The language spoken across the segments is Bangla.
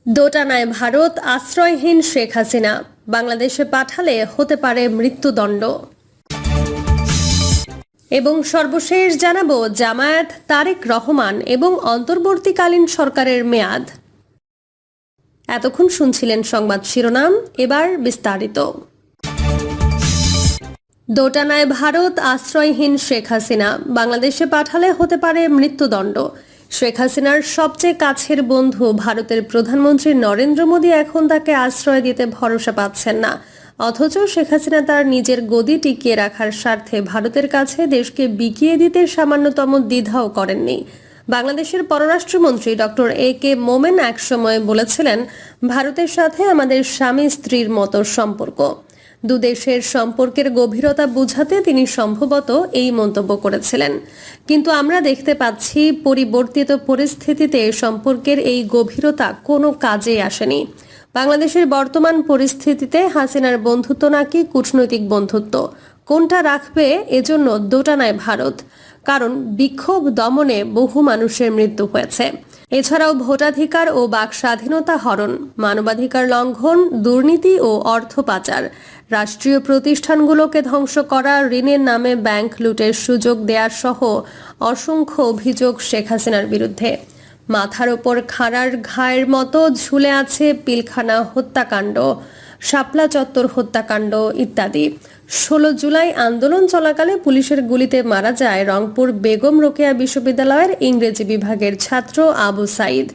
দোটানায় ভারত, আশ্রয়হীন শেখ হাসিনা বাংলাদেশে পাঠালে হতে পারে মৃত্যুদণ্ড। এবং সর্বশেষ জানাবো জামায়াত, তারেক রহমান এবং অন্তর্বর্তীকালীন সরকারের মেয়াদ। এতক্ষণ শুনছিলেন সংবাদ শিরোনাম, এবার বিস্তারিত। দোটানায় ভারত, আশ্রয়হীন শেখ হাসিনা বাংলাদেশে পাঠালে হতে পারে মৃত্যুদণ্ড। শেখ হাসিনার সবচেয়ে কাছের বন্ধু ভারতের প্রধানমন্ত্রী নরেন্দ্র মোদী এখন তাকে আশ্রয় দিতে ভরসা পাচ্ছেন না। অথচ শেখ হাসিনা তার নিজের গদি টিকিয়ে রাখার স্বার্থে ভারতের কাছে দেশকে বিকিয়ে দিতে সামান্যতম দ্বিধাও করেননি। বাংলাদেশের পররাষ্ট্রমন্ত্রী ডক্টর এ.কে. মোমেন একসময় বলেছিলেন, ভারতের সাথে আমাদের স্বামী স্ত্রীর মতো সম্পর্ক। দুদেশের সম্পর্কের গভীরতা বোঝাতে তিনি সম্ভবত এই মন্তব্য করেছিলেন। কিন্তু আমরা দেখতে পাচ্ছি পরিবর্তিত পরিস্থিতিতে সম্পর্কের এই গভীরতা কোনো কাজে আসেনি। বাংলাদেশের বর্তমান পরিস্থিতিতে হাসিনার বন্ধুত্ব নাকি কূটনৈতিক বন্ধুত্ব, কোনটা রাখবে এজন্য দোটানায় ভারত। কারণ বিক্ষোভ দমনে বহু মানুষের মৃত্যু হয়েছে। এছাড়াও ভোটাধিকার ও বাক স্বাধীনতা হরণ, মানবাধিকার লঙ্ঘন, দুর্নীতি ও অর্থ পাচার, রাষ্ট্রীয় প্রতিষ্ঠানগুলোকে ধ্বংস করা, ঋণের নামে ব্যাংক লুটের সুযোগ দেওয়ার সহ অসংখ্য অভিযোগ শেখ হাসিনার বিরুদ্ধে। মাথার ওপর খাড়ার ঘায়ের মতো ঝুলে আছে পিলখানা হত্যাকাণ্ড, শাপলা চত্বর হত্যাকাণ্ড ইত্যাদি। 16 জুলাই আন্দোলন চলাকালে পুলিশের গুলিতে মারা যায় রংপুর বেগম রোকেয়া বিশ্ববিদ্যালয়ের ইংরেজি বিভাগের ছাত্র আবু সাইদ।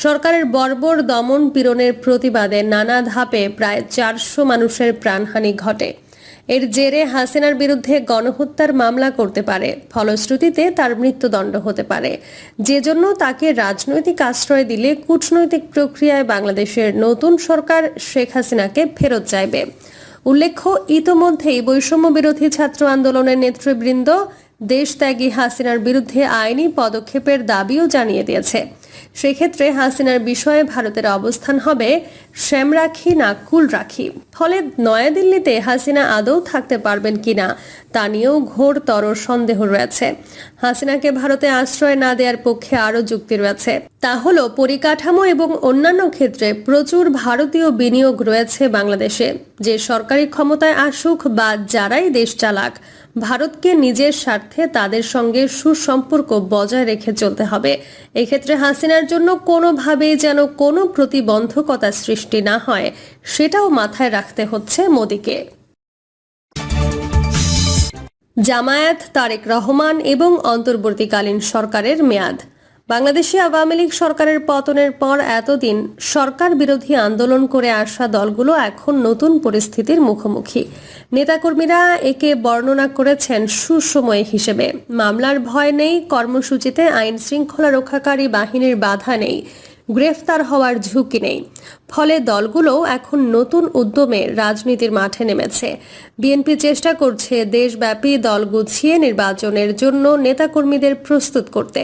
সরকারের বর্বর দমন পীড়নের প্রতিবাদে নানা ধাপে প্রায় 400 মানুষের প্রাণহানি ঘটে। এর জেরে হাসিনার বিরুদ্ধে গণহত্যার মামলা করতে পারে, ফলশ্রুতিতে তার মৃত্যুদণ্ড হতে পারে। যে জন্য তাকে রাজনৈতিক আশ্রয় দিলে কূটনৈতিক প্রক্রিয়ায় বাংলাদেশের নতুন সরকার শেখ হাসিনাকে ফেরত চাইবে। উল্লেখ্য, ইতোমধ্যেই বৈষম্য বিরোধী ছাত্র আন্দোলনের নেতৃবৃন্দ দেশত্যাগী হাসিনার বিরুদ্ধে আইনি পদক্ষেপের দাবিও জানিয়ে দিয়েছে। সেক্ষেত্রে হাসিনার বিষয়ে ভারতের অবস্থান হবে শ্যাম রাখি না কুল রাখি। ফলে নয়াদিল্লিতে হাসিনা আদৌ থাকতে পারবেন কিনা তা নিয়েও ঘোরতর সন্দেহ রয়েছে। হাসিনাকে ভারতে আশ্রয় না দেওয়ার পক্ষে আরও যুক্তি রয়েছে। তা হলো পরিকাঠামো এবং অন্যান্য ক্ষেত্রে প্রচুর ভারতীয় বিনিয়োগ রয়েছে বাংলাদেশে। যে সরকারি ক্ষমতায় আসুক বা যারাই দেশ চালাক, ভারতকে নিজের স্বার্থে তাদের সঙ্গে সুসম্পর্ক বজায় রেখে চলতে হবে। এক্ষেত্রে হাসিনার জন্য কোনোভাবেই যেন কোনো প্রতিবন্ধকতা সৃষ্টি না হয়, সেটাও মাথায় রাখতে হচ্ছে মোদিকে। জামায়াত, তারেক রহমান এবং অন্তর্বর্তীকালীন সরকারের মেয়াদ। বাংলাদেশে আওয়ামী লীগ সরকারের পতনের পর এতদিন সরকার বিরোধী আন্দোলন করে আসা দলগুলো এখন নতুন পরিস্থিতির মুখোমুখি। নেতাকর্মীরা একে বর্ণনা করেছেন সুসময় হিসেবে। মামলার ভয় নেই, কর্মসূচিতে আইন শৃঙ্খলা রক্ষাকারী বাহিনীর বাধা নেই, গ্রেফতার হওয়ার ঝুঁকি নেই। ফলে দলগুলো এখন নতুন উদ্যমে রাজনীতির মাঠে নেমেছে। বিএনপি চেষ্টা করছে দেশব্যাপী দল গুছিয়ে নির্বাচনের জন্য নেতাকর্মীদের প্রস্তুত করতে।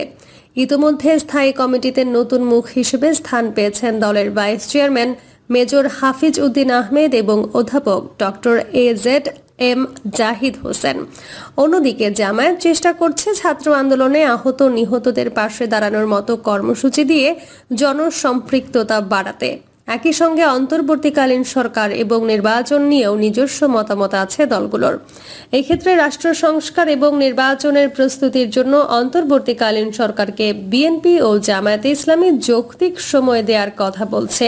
ইতোমধ্যে স্থায়ী কমিটিতে নতুন মুখ হিসেবে স্থান পেয়েছেন দলের vice chairman major Hafiz Uddin Ahmed এবং অধ্যাপক ডক্টর এ.জেড.এম. জাহিদ হোসেন। অন্যদিকে জামায়াত চেষ্টা করছে ছাত্র আন্দোলনে আহত নিহতদের পাশে দাঁড়ানোর মতো কর্মসূচি দিয়ে জনসম্পৃক্ততা বাড়াতে। একই সঙ্গে অন্তর্বর্তীকালীন সরকার এবং নির্বাচন নিয়েও নিজস্ব মতামত আছে দলগুলোর। এক্ষেত্রে রাষ্ট্র সংস্কার এবং নির্বাচনের প্রস্তুতির জন্য অন্তর্বর্তীকালীন সরকারকে বিএনপি ও জামায়াতে ইসলামী যৌক্তিক সময় দেওয়ার কথা বলছে।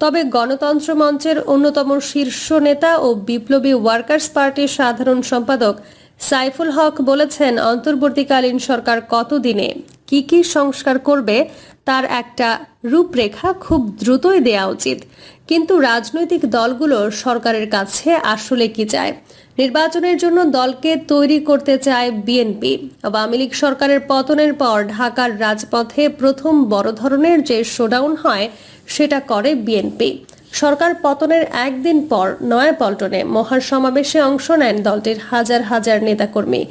তবে গণতন্ত্র মঞ্চের অন্যতম শীর্ষ নেতা ও বিপ্লবী ওয়ার্কার্স পার্টির সাধারণ সম্পাদক সাইফুল হক বলেছেন, অন্তর্বর্তীকালীন সরকার কতদিনে কি কি সংস্কার করবে তার একটা রূপরেখা খুব দ্রুতই দেওয়া উচিত। কিন্তু রাজনৈতিক দলগুলো সরকারের কাছে আসলে কি চায়? নির্বাচনের জন্য দলকে তৈরি করতে চায় বিএনপি। আওয়ামী লীগ সরকারের পতনের পর ঢাকার রাজপথে প্রথম বড় ধরনের যে শোডাউন হয় সেটা করে বিএনপি। সরকার পতনের একদিন পর নয়াপল্টনে মহাসমাবেশে অংশ নেন দলটির হাজার হাজার নেতাকর্মী।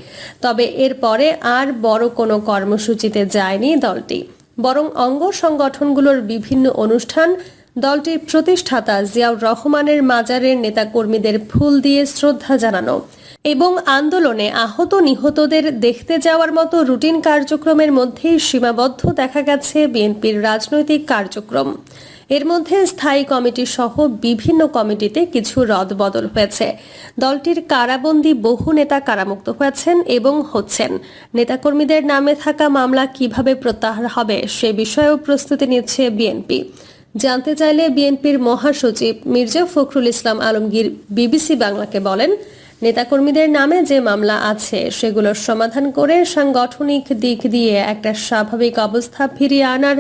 তবে এরপরে আর বড় কোনো কর্মসূচিতে যায়নি দলটি, বরং অঙ্গ সংগঠনগুলোর বিভিন্ন অনুষ্ঠান, দলটির প্রতিষ্ঠাতা জিয়াউর রহমানের মাজারের নেতাকর্মীদের ফুল দিয়ে শ্রদ্ধা জানানো এবং আন্দোলনে আহত নিহতদের দেখতে যাওয়ার মতো রুটিন কার্যক্রমের মধ্যেই সীমাবদ্ধ দেখা গেছে বিএনপির রাজনৈতিক কার্যক্রম। এর মধ্যে স্থায়ী কমিটি সহ বিভিন্ন কমিটিতে কিছু রদবদল হয়েছে। দলটির কারাবন্দী বহু নেতা কারামুক্ত হয়েছেন এবং হচ্ছেন। নেতাকর্মীদের নামে থাকা মামলা কিভাবে প্রত্যাহার হবে সে বিষয়েও প্রস্তুতি নিচ্ছে বিএনপি। জানতে চাইলে বিএনপির মহাসচিব মির্জা ফখরুল ইসলাম আলমগীর বিবিসি বাংলাকে বলেন, নেতাকর্মীদের নামে যে মামলা আছে সেগুলোর সমাধান করে সাংগঠনিক দিক দিয়ে একটা স্বাভাবিক অবস্থা ফিরিয়ে আনার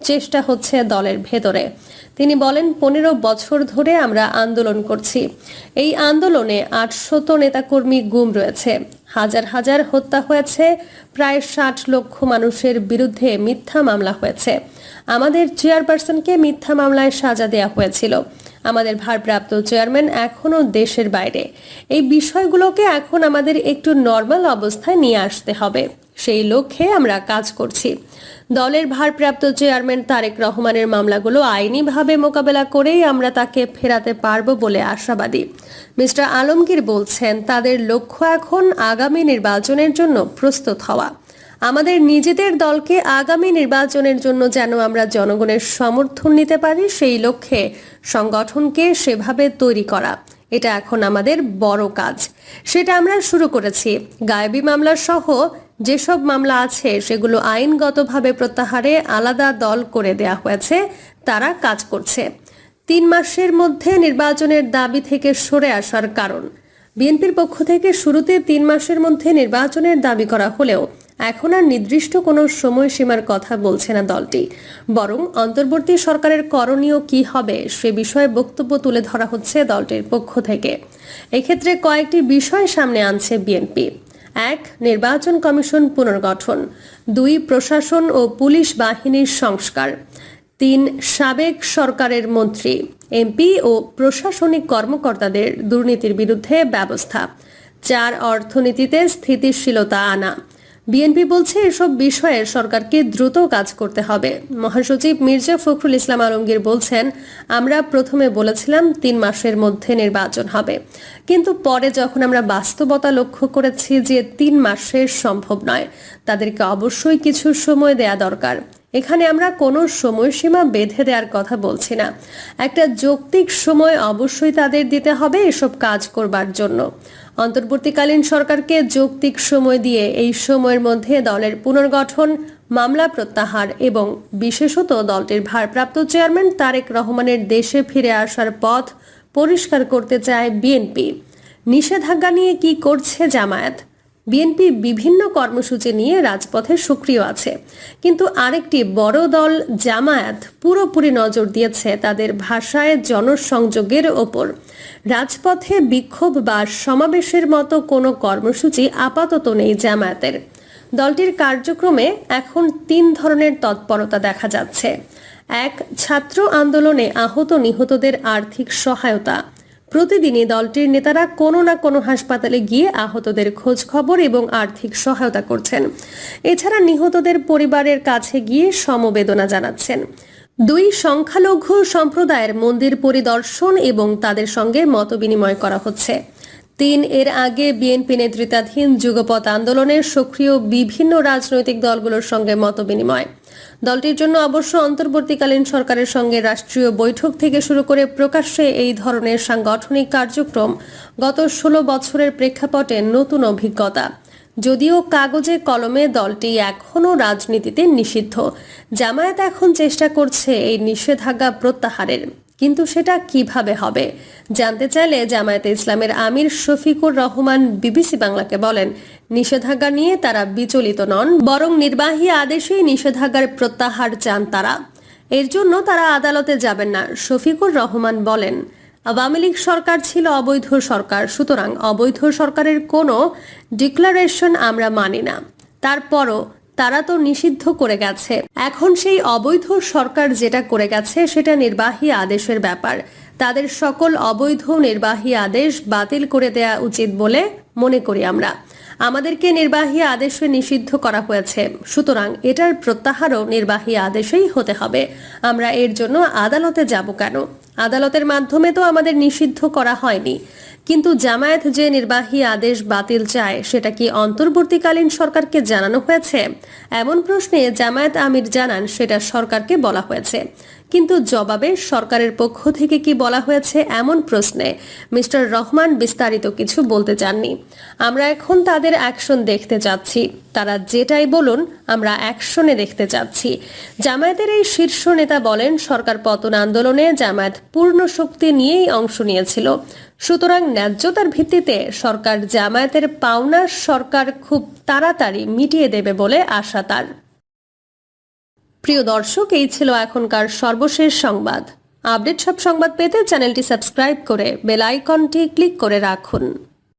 চেষ্টা হচ্ছে দলের ভেতরে। তিনি বলেন, 15 বছর ধরে আমরা আন্দোলন করছি। এই আন্দোলনে 800 নেতাকর্মী গুম রয়েছে, হাজার হাজার হত্যা হয়েছে, প্রায় 60 লক্ষ মানুষের বিরুদ্ধে মিথ্যা মামলা হয়েছে। আমাদের চেয়ারপারসনকে মিথ্যা মামলায় সাজা দেওয়া হয়েছিল। আমাদের ভারপ্রাপ্ত চেয়ারম্যান এখনো দেশের বাইরে। এই বিষয়গুলোকে এখন আমাদের একটু নর্মাল অবস্থায় নিয়ে আসতে হবে। সেই লক্ষ্যে আমরা কাজ করছি। দলের ভারপ্রাপ্ত চেয়ারম্যান তারেক রহমানের মামলাগুলো আইনিভাবে মোকাবেলা করেই আমরা তাকে ফেরাতে পারবো বলে আশাবাদী। মিস্টার আলমগীর বলছেন, তাদের লক্ষ্য এখন আগামী নির্বাচনের জন্য প্রস্তুত হওয়া। আমাদের নিজেদের দলকে আগামী নির্বাচনের জন্য যেন আমরা জনগণের সমর্থন নিতে পারি, সেই লক্ষ্যে সংগঠনকে সেভাবে তৈরি করা, এটা এখন আমাদের বড় কাজ। সেটা আমরা শুরু করেছি। গায়েবী মামলা সহ যেসব মামলা আছে সেগুলো আইনগতভাবে প্রত্যাহারে আলাদা দল করে দেয়া হয়েছে, তারা কাজ করছে। 3 মাসের মধ্যে নির্বাচনের দাবি থেকে সরে আসার কারণ, বিএনপির পক্ষ থেকে শুরুতে 3 মাসের মধ্যে নির্বাচনের দাবি করা হলেও এখন আর নির্দিষ্ট কোনো সময়সীমার কথা বলছে না দলটি, বরং অন্তর্বর্তী সরকারের করণীয় কি হবে সে বিষয়ে বক্তব্য তুলে ধরা হচ্ছে দলটির পক্ষ থেকে। এক্ষেত্রে কয়েকটি বিষয় সামনে আনছে বিএনপি। 1. নির্বাচন কমিশন পুনর্গঠন। 2. প্রশাসন ও পুলিশ বাহিনীর সংস্কার। 3. সাবেক সরকারের মন্ত্রী, এমপি ও প্রশাসনিক কর্মকর্তাদের দুর্নীতির বিরুদ্ধে ব্যবস্থা। 4. অর্থনীতিতে স্থিতিশীলতা আনা। বিএনপি বলছে এসব বিষয়ে সরকারকে দ্রুত কাজ করতে হবে। মহাসচিব মির্জা ফখরুল ইসলাম আলমগীর বলছেন, আমরা প্রথমে বলেছিলাম 3 মাসের মধ্যে নির্বাচন হবে, কিন্তু পরে যখন আমরা বাস্তবতা লক্ষ্য করেছি যে 3 মাসে সম্ভব নয়, তাদেরকে অবশ্যই কিছু সময় দেয়া দরকার। এখানে আমরা কোনো সময়সীমা বেঁধে দেওয়ার কথা বলছি না। একটা যৌক্তিক সময় অবশ্যই তাদের দিতে হবে এসব কাজ করবার জন্য। অন্তর্বর্তীকালীন সরকারকে যৌক্তিক সময় দিয়ে এই সময়ের মধ্যে দলের পুনর্গঠন, মামলা প্রত্যাহার এবং বিশেষত দলটির ভারপ্রাপ্ত চেয়ারম্যান তারেক রহমানের দেশে ফিরে আসার পথ পরিষ্কার করতে চায় বিএনপি। নিষেধাজ্ঞা নিয়ে কি করছে জামায়াত? বিএনপি বিভিন্ন কর্মসূচি নিয়ে রাজপথে সক্রিয় আছে, কিন্তু আরেকটি বড় দল জামায়াত পুরোপুরি নজর দিয়েছে তাদের ভাষায় জনসংযোগের ওপর। রাজপথে বিক্ষোভ বা সমাবেশের মতো কোনো কর্মসূচি আপাতত নেই জামায়াতের। দলটির কার্যক্রমে এখন 3 ধরনের তৎপরতা দেখা যাচ্ছে। 1. ছাত্র আন্দোলনে আহত নিহতদের আর্থিক সহায়তা। প্রতিদিনই দলটির নেতারা কোনো না কোনো হাসপাতালে গিয়ে আহতদের খোঁজ খবর এবং আর্থিক সহায়তা করছেন। এছাড়া নিহতদের পরিবারের কাছে গিয়ে সমবেদনা জানাচ্ছেন। 2. সংখ্যালঘু সম্প্রদায়ের মন্দির পরিদর্শন এবং তাদের সঙ্গে মতবিনিময় করা হচ্ছে। 3. এর আগে বিএনপি নেতৃত্বাধীন যুগপৎ আন্দোলনের সক্রিয় বিভিন্ন রাজনৈতিক দলগুলোর সঙ্গে মতবিনিময়। দলটির জন্য অবশ্য অন্তর্বর্তীকালীন সরকারের সঙ্গে রাষ্ট্রীয় বৈঠক থেকে শুরু করে প্রকাশ্যে এই ধরনের সাংগঠনিক কার্যক্রম গত 16 বছরের প্রেক্ষাপটে নতুন অভিজ্ঞতা। যদিও কাগজে কলমে দলটি এখনও রাজনীতিতে নিষিদ্ধ, জামায়াত এখন চেষ্টা করছে এই নিষেধাজ্ঞা প্রত্যাহারের, কিন্তু সেটা কিভাবে হবে জানতে চাইলে জামায়াতে ইসলামের আমির শফিকুর রহমান বিবিসি বাংলাকে বলেন, নিষেধাজ্ঞা নিয়ে তারা বিচলিত নন, বরং নির্বাহী আদেশেই নিষেধাজ্ঞার প্রত্যাহার চান তারা। এর জন্য তারা আদালতে যাবেন না। শফিকুর রহমান বলেন, আওয়ামী লীগ সরকার ছিল অবৈধ সরকার, সুতরাং অবৈধ সরকারের কোনো ডিক্লারেশন আমরা মানি না। তারপরও তারা তো নিষিদ্ধ করে গেছে। এখন সেই অবৈধ সরকার যেটা করে গেছে সেটা নির্বাহী আদেশের ব্যাপার। তাদের সকল অবৈধ নির্বাহী আদেশ বাতিল করে দেয়া উচিত বলে মনে করি আমরা। আমাদেরকে নির্বাহী আদেশে নিষিদ্ধ করা হয়েছে, সুতরাং এটার প্রত্যাহারও নির্বাহী আদেশেই হতে হবে। আমরা এর জন্য আদালতে যাব কেন? আদালতের মাধ্যমে তো আমাদের নিষিদ্ধ করা হয়নি। কিন্তু জামায়াত যে নির্বাহী আদেশ বাতিল চায় সেটা কি অন্তর্বর্তীকালীন সরকারকে জানানো হয়েছে? এমন প্রশ্নে জামায়াত আমির জানান সেটা সরকারকে বলা হয়েছে। কিন্তু জবাবে সরকারের পক্ষ থেকে কি বলা হয়েছে এমন প্রশ্নে মিস্টার রহমান বিস্তারিত কিছু বলতে চাননি। আমরা এখন তাদের অ্যাকশন দেখতে চাচ্ছি, তারা যেটাই বলুন আমরা অ্যাকশনে দেখতে চাচ্ছি। জামায়াতের এই শীর্ষ নেতা বলেন, সরকার পতন আন্দোলনে জামায়াত পূর্ণ শক্তি নিয়েই অংশ নিয়েছিল, সুতরাং ন্যায্যতার ভিত্তিতে সরকার জামায়াতের পাওনা সরকার খুব তাড়াতাড়ি মিটিয়ে দেবে বলে আশা তার। প্রিয় দর্শক, এই ছিল এখনকার সর্বশেষ সংবাদ। আপডেট সব সংবাদ পেতে চ্যানেলটি সাবস্ক্রাইব করে বেল আইকনটি ক্লিক করে রাখুন।